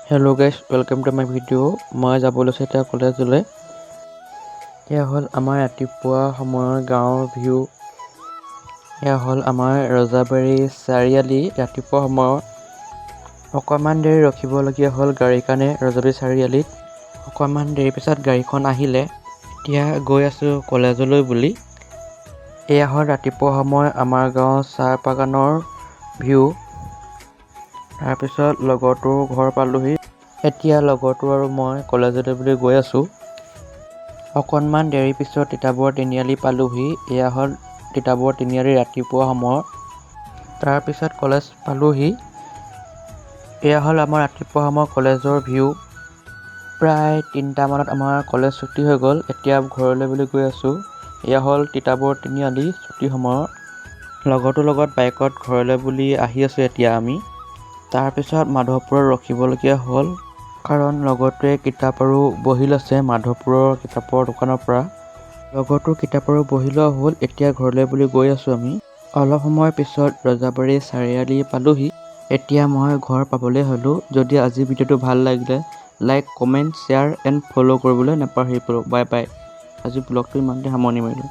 Hello' guys, welcome to my video'. মই যাব লৈছোঁ এতিয়া কলেজলৈ। এয়া হ'ল আমাৰ ৰাতিপুৱা সময়ৰ গাঁৱৰ ভিউ। এয়া হ'ল আমাৰ ৰজাবাৰী চাৰিআলি ৰাতিপুৱা সময়ৰ। অকণমান দেৰি ৰখিবলগীয়া হ'ল গাড়ীৰ কাৰণে ৰজাবাৰী চাৰিআলিত। অকণমান দেৰি পিছত গাড়ীখন আহিলে। এতিয়া গৈ আছোঁ কলেজলৈ বুলি। এয়া হ'ল ৰাতিপুৱা সময় আমাৰ গাঁৱৰ চাহ বাগানৰ ভিউ। তাৰপিছত লগৰটোৰ ঘৰ পালোহি। এতিয়া লগৰটো আৰু মই কলেজলৈ বুলি গৈ আছোঁ। অকণমান দেৰি পিছত তিতাবৰ তিনিআলি পালোহি। এয়া হ'ল তিতাবৰ তিনিআলি ৰাতিপুৱা সময়ৰ। তাৰপিছত কলেজ পালোহি। এয়া হ'ল আমাৰ ৰাতিপুৱা সময়ৰ কলেজৰ ভিউ। প্ৰায় 3টা মানত আমাৰ কলেজ ছুটি হৈ গ'ল। এতিয়া ঘৰলৈ বুলি গৈ আছোঁ। এয়া হ'ল তিতাবৰ তিনিআলি ছুটি সময়ৰ। লগৰটোৰ লগত বাইকত ঘৰলৈ বুলি আহি আছোঁ এতিয়া আমি। তাৰপিছত মাধৱপুৰত ৰখিবলগীয়া হ'ল, কাৰণ লগৰটোৱে কিতাপ আৰু বহি লৈছে মাধৱপুৰৰ কিতাপৰ দোকানৰ পৰা। লগৰটোৰ কিতাপ আৰু বহি লোৱা হ'ল। এতিয়া ঘৰলৈ বুলি গৈ আছোঁ আমি। অলপ সময় পিছত ৰজাবাৰী চাৰিআলি পালোহি। এতিয়া মই ঘৰ পাবলৈ হ'লোঁ। যদি আজি ভিডিঅ'টো ভাল লাগিলে like, comment, share and follow' কৰিবলৈ নাপাহৰিব। Bye bye. আজি ব্লগটো ইমানতে সামৰণি মাৰিলোঁ।